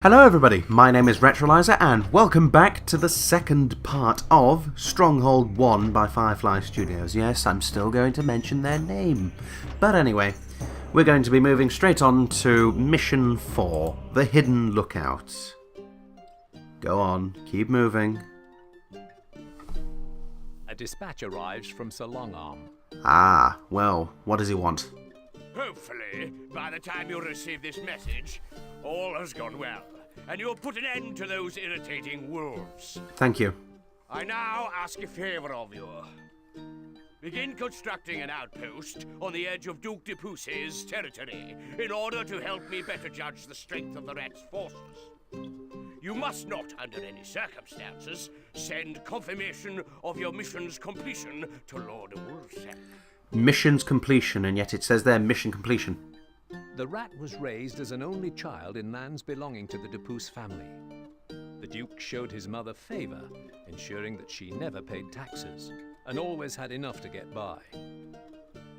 Hello everybody, my name is Retroliser and welcome back to the second part of Stronghold 1 by Firefly Studios. Yes, I'm still going to mention their name. But anyway, we're going to be moving straight on to Mission 4, the Hidden Lookout. Go on, keep moving. A dispatch arrives from Sir Longarm. Ah, well, what does he want? Hopefully, by the time you receive this message, all has gone well, and you'll put an end to those irritating wolves. Thank you. I now ask a favor of you. Begin constructing an outpost on the edge of Duc De Puce's territory in order to help me better judge the strength of the rat's forces. You must not, under any circumstances, send confirmation of your mission's completion to Lord Wolfsack. Mission's completion, and yet it says there mission completion. The rat was raised as an only child in lands belonging to the De Puce family. The Duke showed his mother favour, ensuring that she never paid taxes, and always had enough to get by.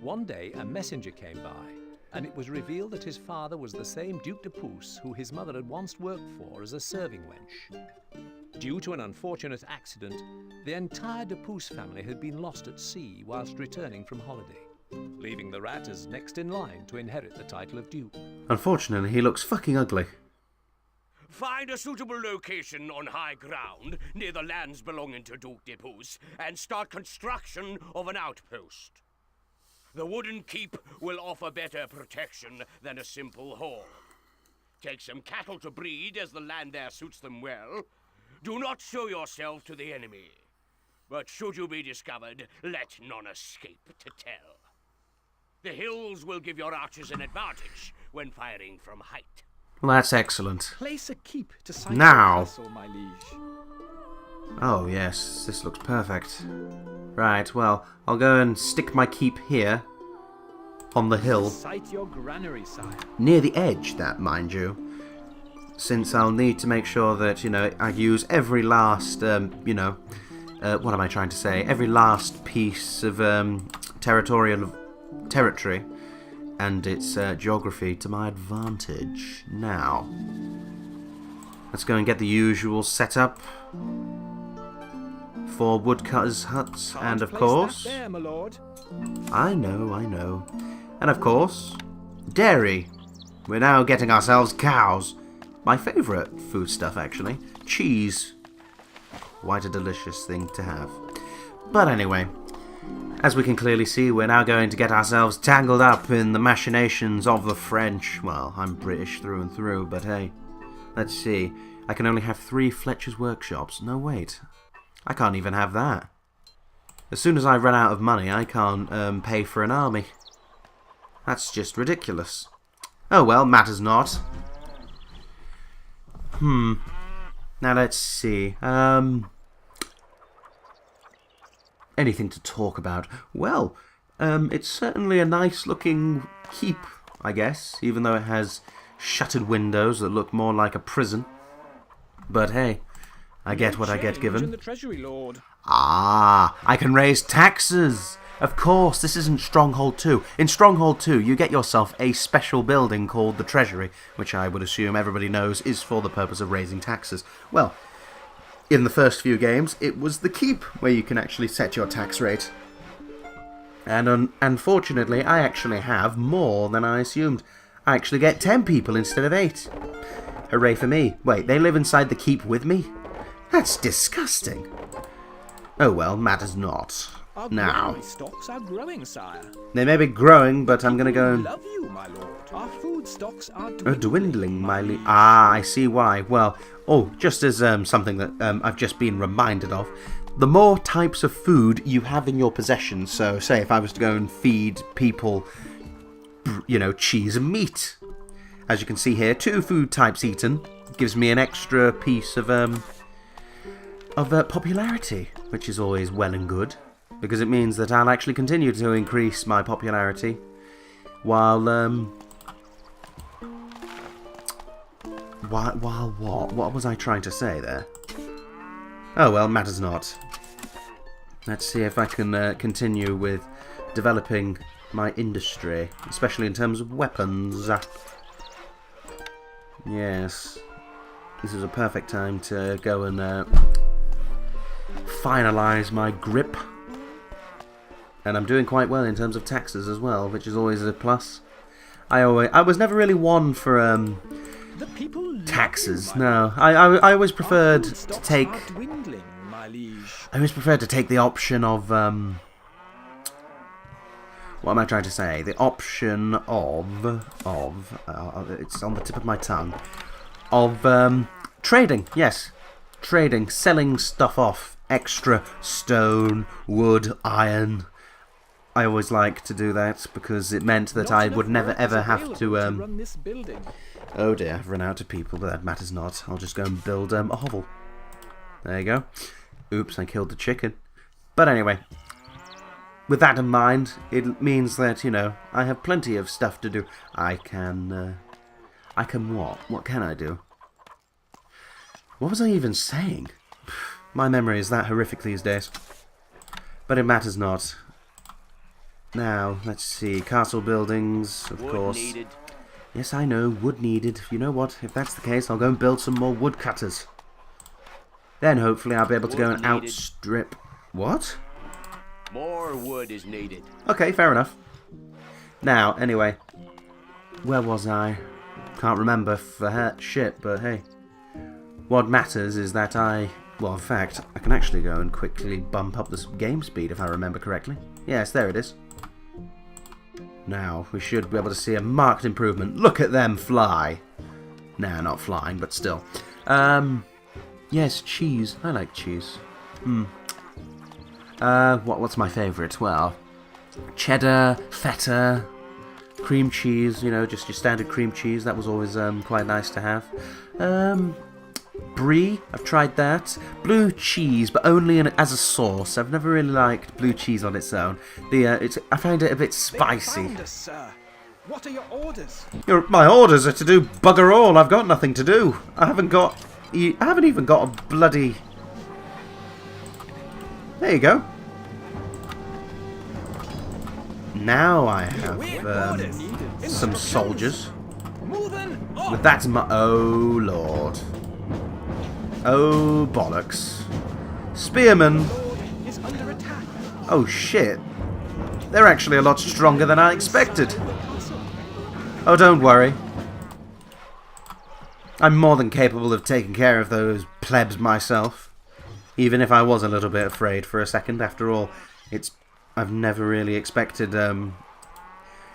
One day, a messenger came by, and it was revealed that his father was the same Duc De Puce who his mother had once worked for as a serving wench. Due to an unfortunate accident, the entire De Puce family had been lost at sea whilst returning from holiday, leaving the rat as next in line to inherit the title of Duke. Unfortunately, he looks fucking ugly. Find a suitable location on high ground near the lands belonging to Duc De Puce and start construction of an outpost. The wooden keep will offer better protection than a simple hall. Take some cattle to breed as the land there suits them well. Do not show yourself to the enemy, but should you be discovered, let none escape to tell. The hills will give your archers an advantage when firing from height. Well, that's excellent. Place a keep to sight Now. the castle, my liege. Oh yes, this looks perfect. Right, well, I'll go and stick my keep here, on the hill, Sight your granary, sire. near the edge, that mind you, since I'll need to make sure that, I use every last, what am I trying to say, every last piece of territory and its geography to my advantage. Now, let's go and get the usual setup for woodcutters' huts, and of Place course, that there, my lord. I know, and of course, dairy. We're now getting ourselves cows. My favourite foodstuff, actually. Cheese. Quite a delicious thing to have. But anyway, as we can clearly see, we're now going to get ourselves tangled up in the machinations of the French. Well, I'm British through and through, but hey. Let's see. I can only have 3 Fletcher's workshops. No, wait. I can't even have that. As soon as I run out of money, I can't pay for an army. That's just ridiculous. Oh well, matters not. Now let's see. Anything to talk about? Well, it's certainly a nice looking keep, I guess, even though it has shuttered windows that look more like a prison. But hey, I get what I get Change given. in the treasury, lord. Ah, I can raise taxes! Of course, this isn't Stronghold 2. In Stronghold 2, you get yourself a special building called the Treasury, which I would assume everybody knows is for the purpose of raising taxes. Well, in the first few games, it was the Keep where you can actually set your tax rate. And unfortunately, I actually have more than I assumed. I actually get 10 people instead of 8. Hooray for me. Wait, they live inside the Keep with me? That's disgusting. Oh well, matters not. Our Now, granary stocks are growing, sire. they may be growing, but I'm going to go We and... love you, my lord. Our food stocks are dwindling, my liege. Ah, I see why. Well, just as something that I've just been reminded of, the more types of food you have in your possession, so say if I was to go and feed people, cheese and meat. As you can see here, 2 food types eaten gives me an extra piece of popularity, which is always well and good, because it means that I'll actually continue to increase my popularity while what was I trying to say there? Oh well, matters not. Let's see if I can continue with developing my industry, especially in terms of weapons. Yes. this is a perfect time to go and finalise my grip. And I'm doing quite well in terms of taxes as well, which is always a plus. I was never really one for The people love taxes. you, my No, lord. I always preferred Food to stocks take. are dwindling, my liege. I always preferred to take the option of what am I trying to say? The option of it's on the tip of my tongue. Of trading, yes, trading, selling stuff off, extra stone, wood, iron. I always liked to do that because it meant that Not I enough would never workers ever have to available run this building. oh dear, I've run out of people, but that matters not. I'll just go and build a hovel. There you go. Oops, I killed the chicken. But anyway, with that in mind, it means that, you know, I have plenty of stuff to do. I can what? What can I do? What was I even saying? My memory is that horrific these days. But it matters not. Now, let's see. Castle buildings, of course. Needed. Yes, I know. Wood needed. You know what? If that's the case, I'll go and build some more woodcutters. Then, hopefully, I'll be able to go and Wood needed. outstrip... What? More wood is needed. Okay, fair enough. Now, anyway. Where was I? Can't remember for shit, but hey. What matters is that well, in fact, I can actually go and quickly bump up this game speed if I remember correctly. Yes, there it is. Now, we should be able to see a marked improvement. Look at them fly! Nah, not flying, but still. Yes, cheese. I like cheese. What's my favourite? Well, cheddar, feta, cream cheese, you know, just your standard cream cheese. That was always quite nice to have. Brie, I've tried that. Blue cheese, but only as a sauce. I've never really liked blue cheese on its own. I find it a bit They spicy. found us, sir. What are your orders? My orders are to do bugger all. I've got nothing to do. I haven't even got a bloody... There you go. Now I have some soldiers. Moving up. But that's my... Oh, Lord. Oh, bollocks. Spearmen. Lord is under attack. Oh, shit. They're actually a lot stronger than I expected. Oh, don't worry. I'm more than capable of taking care of those plebs myself. Even if I was a little bit afraid for a second. After all, I've never really expected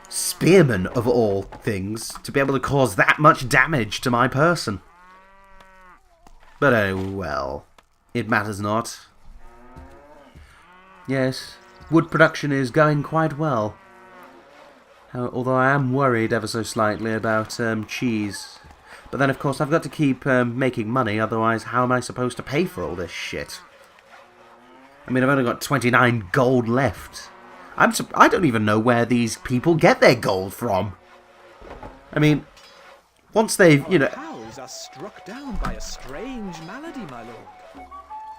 spearmen, of all things, to be able to cause that much damage to my person. But oh well, it matters not. Yes, wood production is going quite well. Although I am worried ever so slightly about cheese. But then of course I've got to keep making money, otherwise how am I supposed to pay for all this shit? I mean, I've only got 29 gold left. I don't even know where these people get their gold from. I mean, once they've, you know... Cows are struck down by a strange malady, my lord.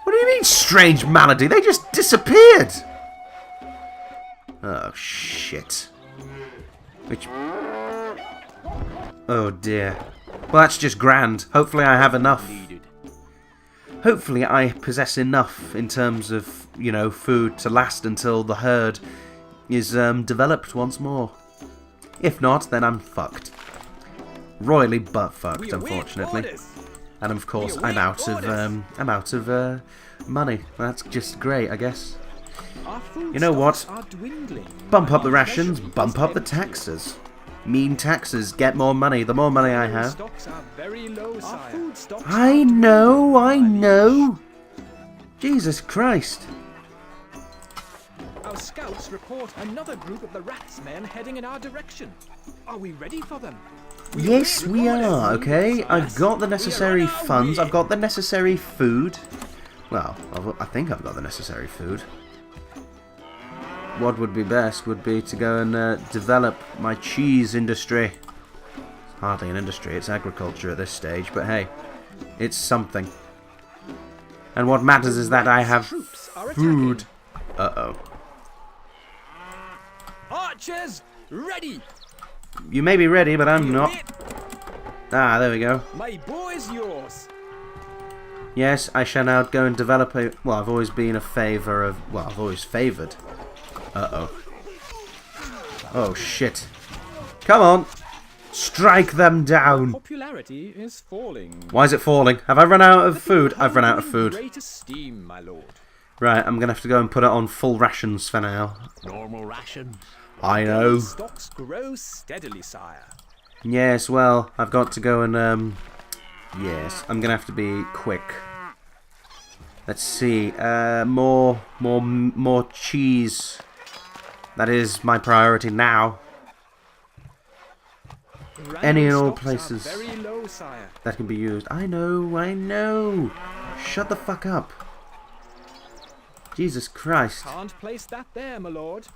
What do you mean, strange malady? They just disappeared! Oh, shit. Oh, dear. Well, that's just grand. Hopefully I have enough. Hopefully I possess enough in terms of, you know, food to last until the herd is developed once more. If not, then I'm fucked. Royally butt fucked, unfortunately. And of course, I'm out of money. That's just great, I guess. You know what? Bump up the rations, bump up the taxes. Mean taxes, get more money. The more money I have. I know. Jesus Christ. Our scouts report another group of the rats men heading in our direction. Are we ready for them? Yes, we are, okay? I've got the necessary funds, I've got the necessary food. Well, I think I've got the necessary food. What would be best would be to go and develop my cheese industry. It's hardly an industry, it's agriculture at this stage, but hey, it's something. And what matters is that I have food. Uh-oh. Archers, ready! You may be ready, but I'm not. Ah, there we go. My boy's yours. Yes, I shall now go and develop a... Well, I've always been a favour of... Well, I've always favoured. Uh-oh. Oh, shit. Come on! Strike them down! Popularity is falling. Why is it falling? Have I run out of food? I've run out of food. Great esteem, my lord. Right, I'm going to have to go and put it on full rations for now. Normal rations. I know. Stocks grow steadily, sire. Yes, well, I've got to go and, yes, I'm going to have to be quick. Let's see, more cheese. That is my priority now. Any and all places very low, sire. that can be used. I know. Shut the fuck up. Jesus Christ. Can't place that there, my lord.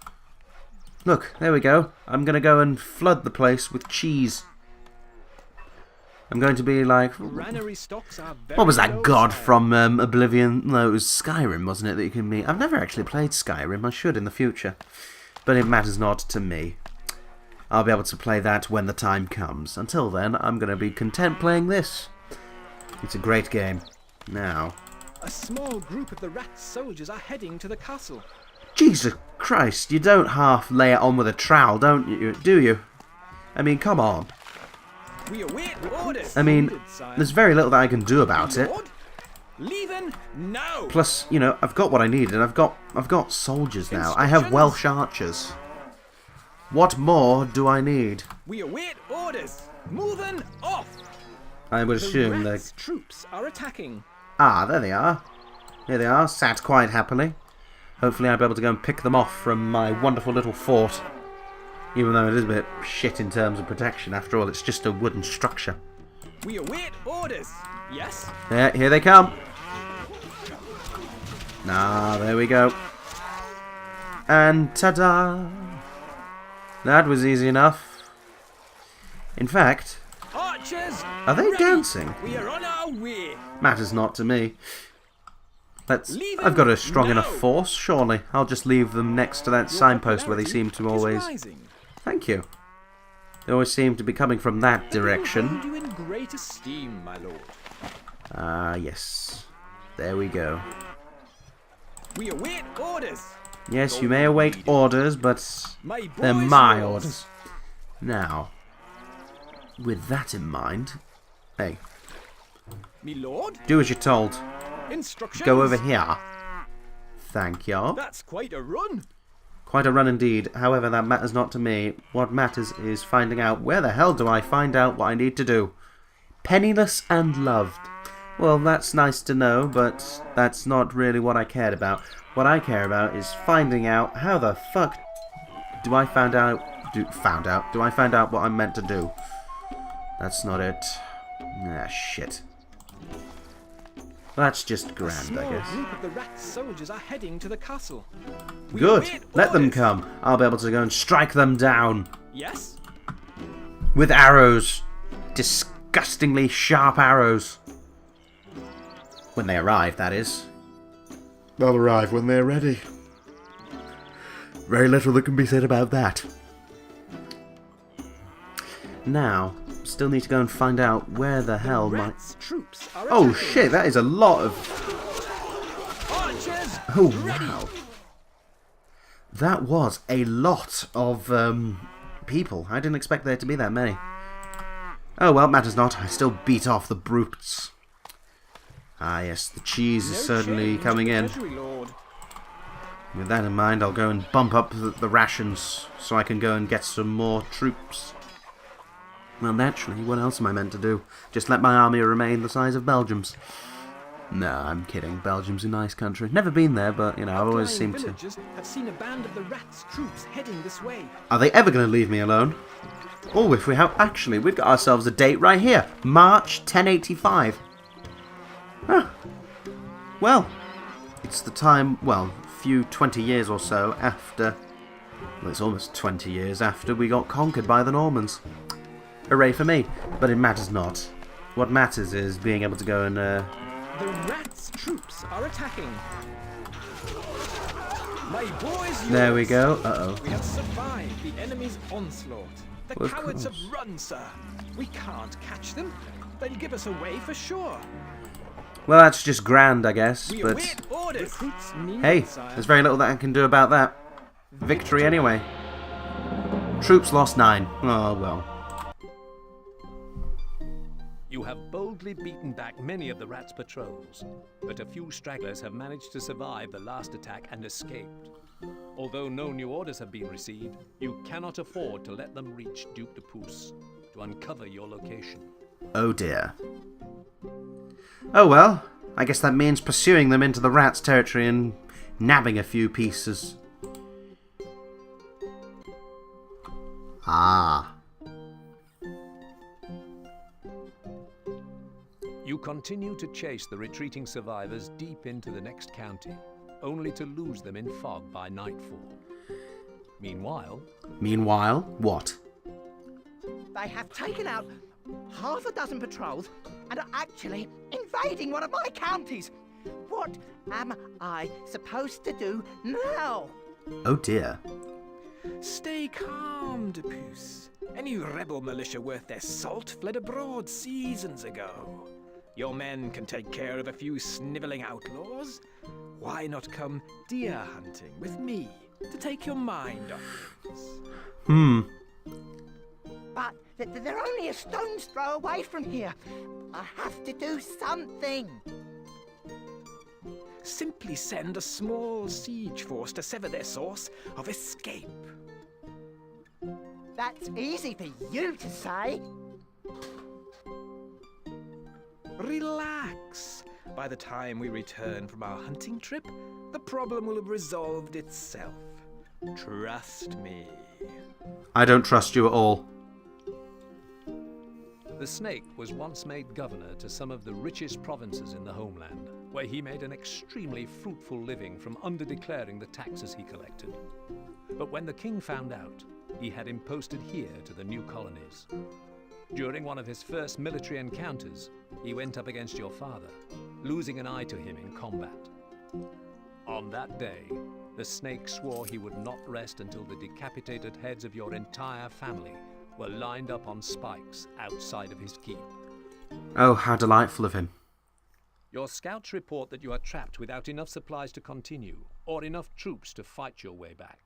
Look, there we go. I'm going to go and flood the place with cheese. I'm going to be like... Granary stocks are very What was that low, god sire. from Oblivion? No, it was Skyrim, wasn't it, that you can meet? I've never actually played Skyrim. I should in the future. But it matters not to me. I'll be able to play that when the time comes. Until then, I'm going to be content playing this. It's a great game. Now... A small group of the rat soldiers are heading to the castle. Jesus Christ, you don't half lay it on with a trowel, don't you? Do you? I mean, come on. We await orders. I mean, sire. there's very little that I can do about it. Lord? Leaving now. Plus, you know, I've got what I need, and I've got soldiers now. I have Welsh archers. What more do I need? We await orders. Moving off. I would assume the that... rats' troops are attacking. Ah, there they are. Here they are, sat quite happily. Hopefully I'll be able to go and pick them off from my wonderful little fort. Even though it is a bit shit in terms of protection. After all, it's just a wooden structure. We await orders. Yes? There, here they come. Ah, there we go. And ta-da! That was easy enough. In fact, Archers, are they ready. dancing? We are on our way. Matters not to me. Leave I've got a them strong now. enough force, surely. I'll just leave them next to that signpost where they Popularity seem to is always... rising. Thank you. They always seem to be coming from that I direction. hold you in great esteem, my lord. Ah, yes. There we go. We await orders. Yes, you may await orders, but My they're boys my yours. orders. Now, with that in mind... Hey, Me lord. do as you're told. Instructions. Go over here. Thank you. That's quite a run. Quite a run indeed. However, that matters not to me. What matters is finding out where the hell do I find out what I need to do. Penniless and loved. Well, that's nice to know, but that's not really what I cared about. What I care about is finding out how the fuck do I find out... Do I find out what I'm meant to do? That's not it. Ah, shit. That's just A grand, small I guess. group of the rat soldiers are heading to the castle. We Good. await Let them orders. come. I'll be able to go and strike them down. Yes. With arrows. Disgustingly sharp arrows. When they arrive, that is. They'll arrive when they're ready. Very little that can be said about that. Now, still need to go and find out where the hell my... Rats' troops are Oh attacking. shit, that is a lot of... Archers. Oh ready. wow. That was a lot of people. I didn't expect there to be that many. Oh well, matters not. I still beat off the brutes. Ah yes, the cheese is No certainly change coming the in. treasury, lord. With that in mind, I'll go and bump up the rations so I can go and get some more troops. Well, naturally, what else am I meant to do? Just let my army remain the size of Belgium's? No, I'm kidding. Belgium's a nice country. Never been there, but, you know, I've always Outlying seemed to... villagers have seen a band of the rats' troops heading this way. Are they ever going to leave me alone? Oh, if we have... Actually, we've got ourselves a date right here. March 1085. Huh. Well, it's the time... Well, a few 20 years or so after... Well, it's almost 20 years after we got conquered by the Normans. Hooray for me. But it matters not. What matters is being able to go and... The rats' troops are attacking. My boys, There we yours. go. Uh-oh. We have survived the enemy's onslaught. The Well, of cowards have course. run, sir. We can't catch them. They'll give us away for sure. Well, that's just grand, I guess, We but await orders. Recruits needed, hey, sire. there's very little that I can do about that. Victory anyway. Troops lost 9. Oh, well. You have boldly beaten back many of the rats' patrols, but a few stragglers have managed to survive the last attack and escaped. Although no new orders have been received, you cannot afford to let them reach Duc De Puce to uncover your location. Oh dear. Oh well, I guess that means pursuing them into the rats' territory and nabbing a few pieces. Ah. You continue to chase the retreating survivors deep into the next county, only to lose them in fog by nightfall. Meanwhile, What? They have taken out half a dozen patrols and are actually invading one of my counties. What am I supposed to do now? Oh dear. Stay calm, De Puce. Any rebel militia worth their salt fled abroad seasons ago. Your men can take care of a few sniveling outlaws. Why not come deer hunting with me to take your mind off things? But they're only a stone's throw away from here. I have to do something. Simply send a small siege force to sever their source of escape. That's easy for you to say. Relax. By the time we return from our hunting trip, the problem will have resolved itself. Trust me. I don't trust you at all. the snake was once made governor to some of the richest provinces in the homeland, where he made an extremely fruitful living from under-declaring the taxes he collected. But when the king found out, he had him posted here to the new colonies. During one of his first military encounters, he went up against your father, losing an eye to him in combat. On that day, the snake swore he would not rest until the decapitated heads of your entire family were lined up on spikes outside of his keep. Oh, how delightful of him. Your scouts report that you are trapped without enough supplies to continue, or enough troops to fight your way back.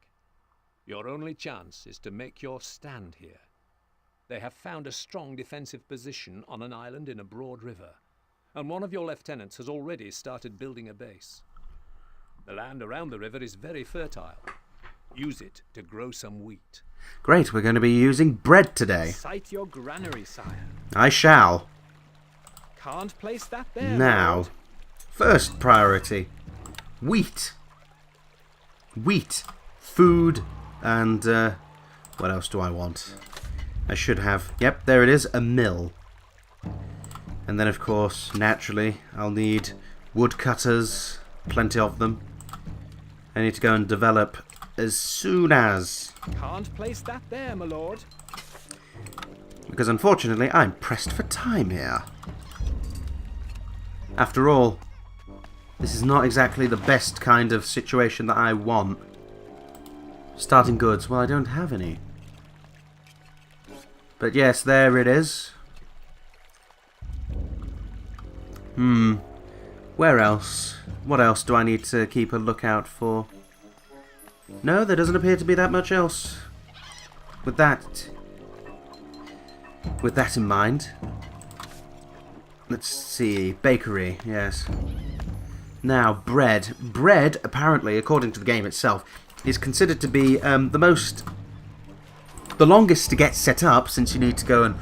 Your only chance is to make your stand here. They have found a strong defensive position on an island in a broad river, and one of your lieutenants has already started building a base. The land around the river is very fertile. Use it to grow some wheat. Great, we're going to be using bread today. Cite your granary, sire. I shall. Can't place that there. Now, Lord. first priority, wheat. Wheat, food, and what else do I want? I should have, yep, there it is, a mill. And then, of course, naturally, I'll need woodcutters, plenty of them. I need to go and develop as soon as, Can't place that there, my lord. because unfortunately, I'm pressed for time here. After all, this is not exactly the best kind of situation that I want. Starting goods, well, I don't have any. But yes, there it is. Where else? What else do I need to keep a lookout for? No, there doesn't appear to be that much else. With that in mind, let's see, bakery, yes. Now, bread. Bread, apparently, according to the game itself, is considered to be the longest to get set up, since you need to go and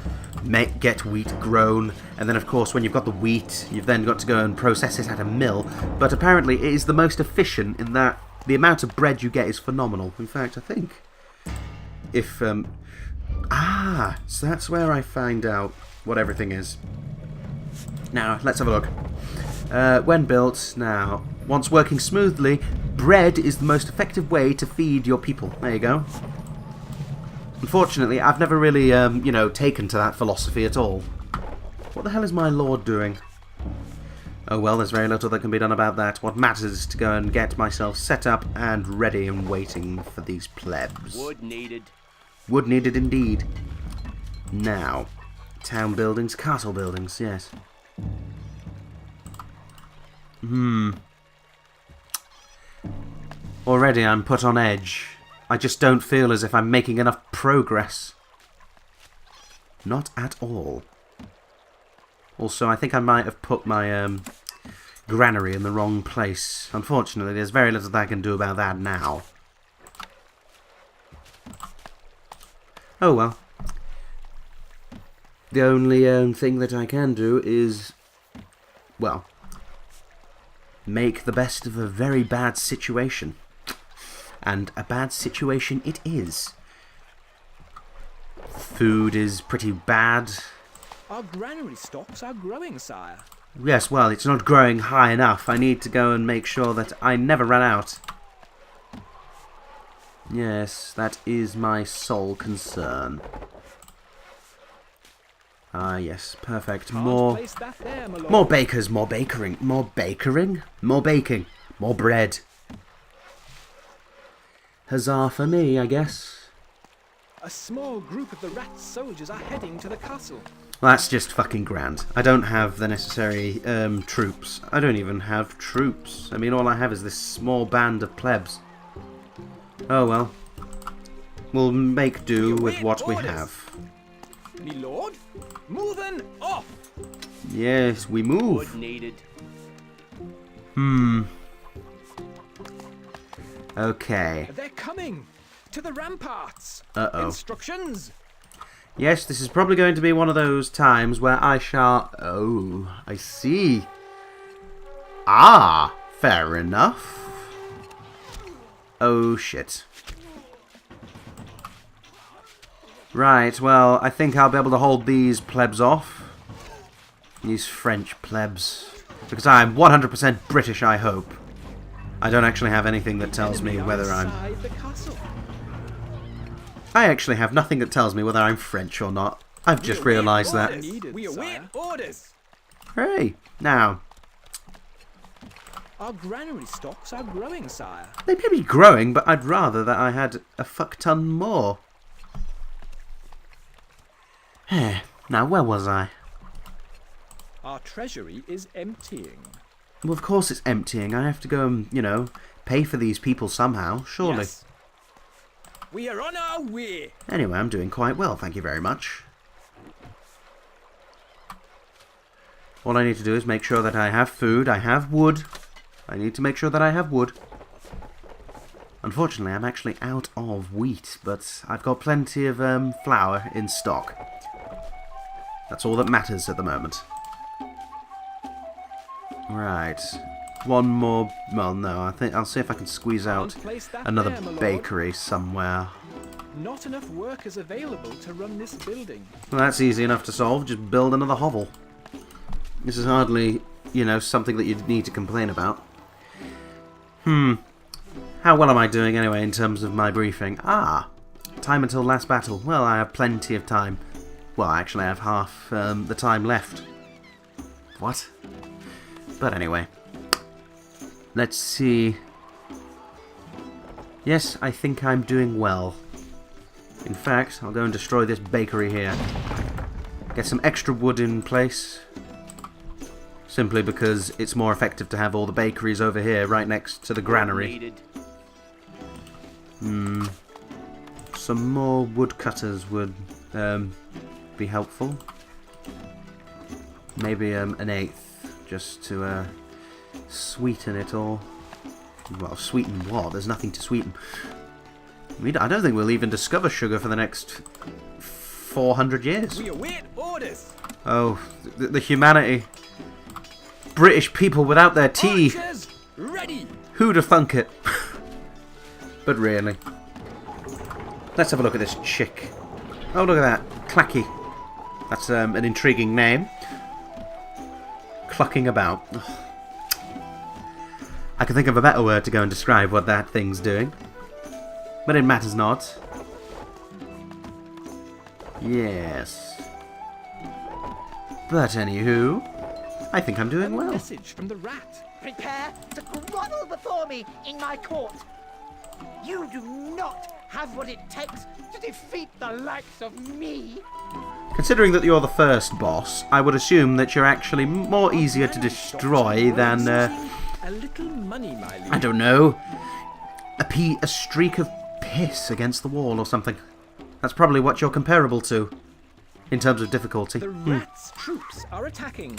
get wheat grown, and then of course when you've got the wheat, you've then got to go and process it at a mill. But apparently it is the most efficient in that the amount of bread you get is phenomenal. In fact, I think if so that's where I find out what everything is. Now let's have a look. When built, now once working smoothly, bread is the most effective way to feed your people. There you go. Unfortunately, I've never really, taken to that philosophy at all. What the hell is my lord doing? Oh well, there's very little that can be done about that. What matters is to go and get myself set up and ready and waiting for these plebs. Wood needed. Wood needed indeed. Now, town buildings, castle buildings, yes. Already I'm put on edge. I just don't feel as if I'm making enough progress. Not at all. Also, I think I might have put my granary in the wrong place. Unfortunately, there's very little that I can do about that now. Oh well. The only thing that I can do is, well, make the best of a very bad situation. And a bad situation it is. Food is pretty bad. Our granary stocks are growing, sire. Yes, well, it's not growing high enough. I need to go and make sure that I never run out. Yes, that is my sole concern. Ah, yes, perfect. More bakers, more bakering, more bakering, more baking, more bread. Huzzah for me, I guess. A small group of the rat soldiers are heading to the castle. Well, that's just fucking grand. I don't have the necessary troops. I don't even have troops. I mean, all I have is this small band of plebs. Oh well. We'll make do with what we have. Me lord, moving off. Yes, we move. Wood needed. Okay. They're coming to the ramparts. Uh-oh. Instructions. Yes, this is probably going to be one of those times where I shall... Oh, I see. Ah, fair enough. Oh, shit. Right, well, I think I'll be able to hold these plebs off. These French plebs. Because I'm 100% British, I hope. I don't actually have anything that tells me whether I'm... I actually have nothing that tells me whether I'm French or not. I've just realised that. We await orders. Hey, now. Our granary stocks are growing, sire. They may be growing, but I'd rather that I had a fuck ton more. Now, where was I? Our treasury is emptying. Well, of course it's emptying. I have to go and, you know, pay for these people somehow, surely. Yes. We are on our way. Anyway, I'm doing quite well, thank you very much. All I need to do is make sure that I have food, I have wood. I need to make sure that I have wood. Unfortunately, I'm actually out of wheat, but I've got plenty of flour in stock. That's all that matters at the moment. Right. One more... Well, no, I think I'll see if I can squeeze out another bakery somewhere. Not enough workers available to run this building. Well, that's easy enough to solve. Just build another hovel. This is hardly, you know, something that you'd need to complain about. How well am I doing anyway in terms of my briefing? Ah, time until last battle. Well, I have plenty of time. Well, actually, I have half the time left. What? But anyway. Let's see. Yes, I think I'm doing well. In fact, I'll go and destroy this bakery here. Get some extra wood in place. Simply because it's more effective to have all the bakeries over here, right next to the granary. Some more woodcutters would be helpful. Maybe an eighth, just to sweeten it all. Well, sweeten what? There's nothing to sweeten. I don't think we'll even discover sugar for the next 400 years. We await orders. Oh, the humanity. British people without their tea. Archers, ready. Who'd have thunk it? But really. Let's have a look at this chick. Oh, look at that. Clacky. That's an intriguing name. Clucking about. Ugh. I can think of a better word to go and describe what that thing's doing. But it matters not. Yes. But anywho, I think I'm doing well. Message from the rat. Prepare to grovel before me in my court. You do not have what it takes to defeat the likes of me. Considering that you're the first boss, I would assume that you're actually more easier to destroy than A little money, my liege. I don't know. A streak of piss against the wall or something. That's probably what you're comparable to, in terms of difficulty. The rats' troops are attacking.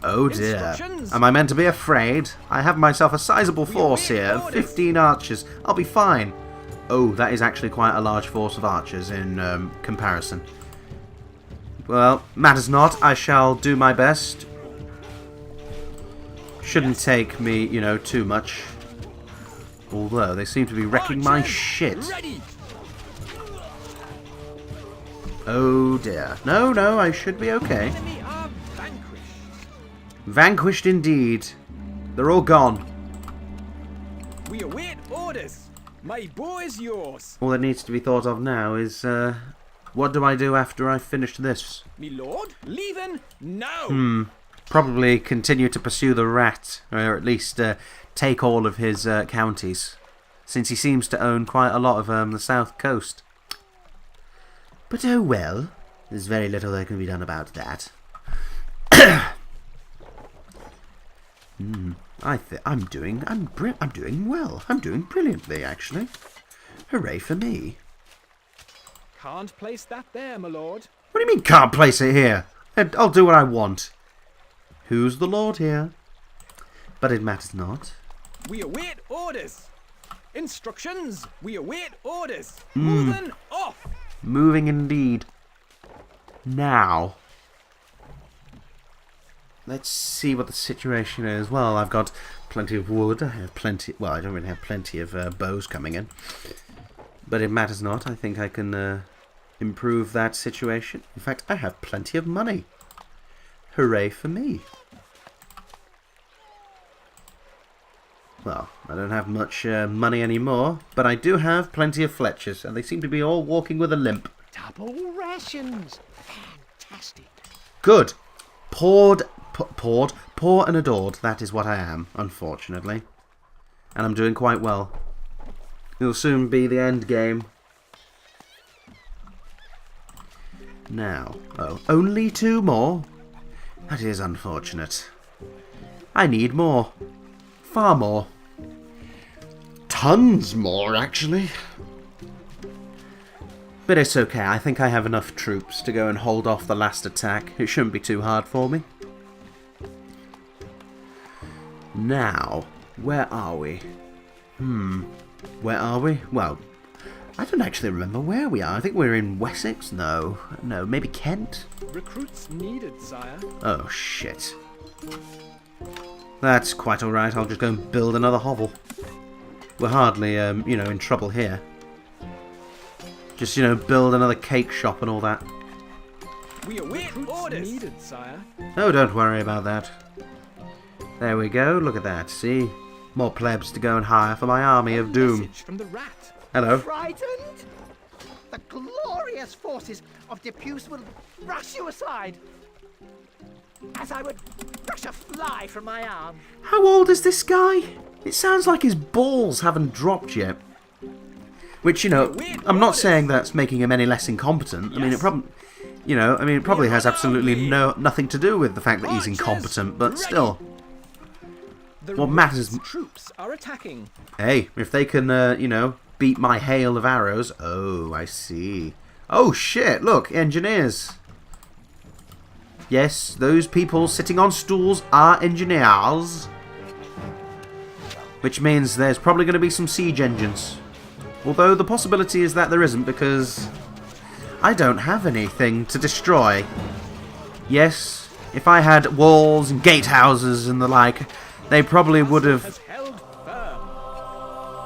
Oh dear. Instructions. Am I meant to be afraid? I have myself a sizable force here of 15 archers. I'll be fine. Oh, that is actually quite a large force of archers in comparison. Well, matters not. I shall do my best. Shouldn't take me, you know, too much. Although, they seem to be wrecking my shit. Ready. Oh dear. No, no, I should be okay. Enemy are vanquished. Vanquished indeed. They're all gone. We await orders. My bow is yours. All that needs to be thought of now is, what do I do after I finish this? Me lord, leaving now. Probably continue to pursue the rat, or at least take all of his counties, since he seems to own quite a lot of the south coast. But oh well, there's very little that can be done about that. I'm doing well. I'm doing brilliantly, actually. Hooray for me! Can't place that there, my lord. What do you mean can't place it here? I'll do what I want. Who's the lord here? But it matters not. We await orders. Instructions. We await orders. Moving off. Moving indeed. Now. Let's see what the situation is. Well, I've got plenty of wood. I have plenty... Well, I don't really have plenty of bows coming in. But it matters not. I think I can improve that situation. In fact, I have plenty of money. Hooray for me. Well, I don't have much money anymore, but I do have plenty of Fletchers, and they seem to be all walking with a limp. Double rations. Fantastic. Good. Poor and adored, that is what I am, unfortunately. And I'm doing quite well. It'll soon be the end game. Now, only 2 more? That is unfortunate. I need more. Far more. Tons more, actually. But it's okay, I think I have enough troops to go and hold off the last attack. It shouldn't be too hard for me. Now, where are we? Where are we? Well, I don't actually remember where we are. I think we're in Wessex? No, maybe Kent? Recruits needed, sire. Oh, shit. That's quite alright, I'll just go and build another hovel. We're hardly, you know, in trouble here. Just, you know, build another cake shop and all that. We await orders. Needed, sire. Oh, don't worry about that. There we go, look at that, see? More plebs to go and hire for my army of doom. Message from the rat. Hello. Frightened? The glorious forces of De Puce will brush you aside, as I would brush a fly from my arm. How old is this guy? It sounds like his balls haven't dropped yet. Which, you know, I'm not saying that's making him any less incompetent. I mean, it probably, you know, it probably has absolutely nothing to do with the fact that he's incompetent, but still. What matters... Troops are attacking. Hey, if they can, you know, beat my hail of arrows... Oh, I see. Oh, shit, look, engineers. Yes, those people sitting on stools are engineers. Which means there's probably going to be some siege engines. Although the possibility is that there isn't, because I don't have anything to destroy. Yes, if I had walls and gatehouses and the like, they probably would have...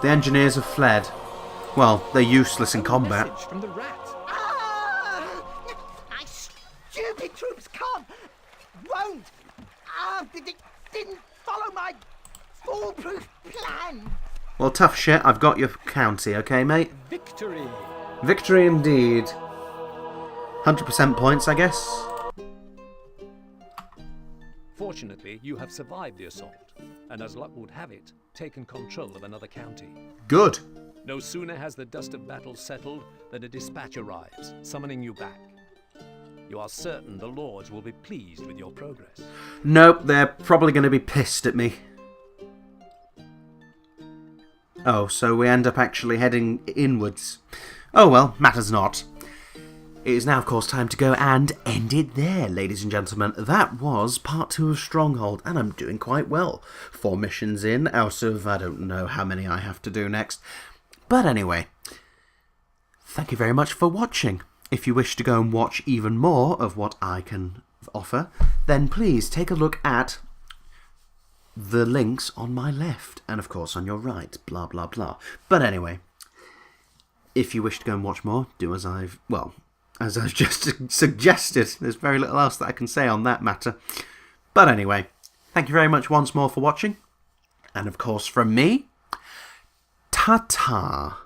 The engineers have fled. Well, they're useless in combat. Message from the rat. My stupid troops won't, didn't follow my foolproof plan. Well, tough shit, I've got your county, okay, mate? Victory. Victory indeed. 100% points, I guess. Fortunately, you have survived the assault, and as luck would have it, taken control of another county. Good. No sooner has the dust of battle settled than a dispatch arrives, summoning you back. You are certain the lords will be pleased with your progress. Nope, they're probably going to be pissed at me. Oh, so we end up actually heading inwards. Oh well, matters not. It is now, of course, time to go and end it there, ladies and gentlemen. That was part 2 of Stronghold, and I'm doing quite well. 4 missions in, out of I don't know how many I have to do next. But anyway, thank you very much for watching. If you wish to go and watch even more of what I can offer, then please take a look at the links on my left, and of course on your right, blah blah blah. But anyway, if you wish to go and watch more, do as I've just suggested. There's very little else that I can say on that matter. But anyway, thank you very much once more for watching. And of course from me, ta-ta.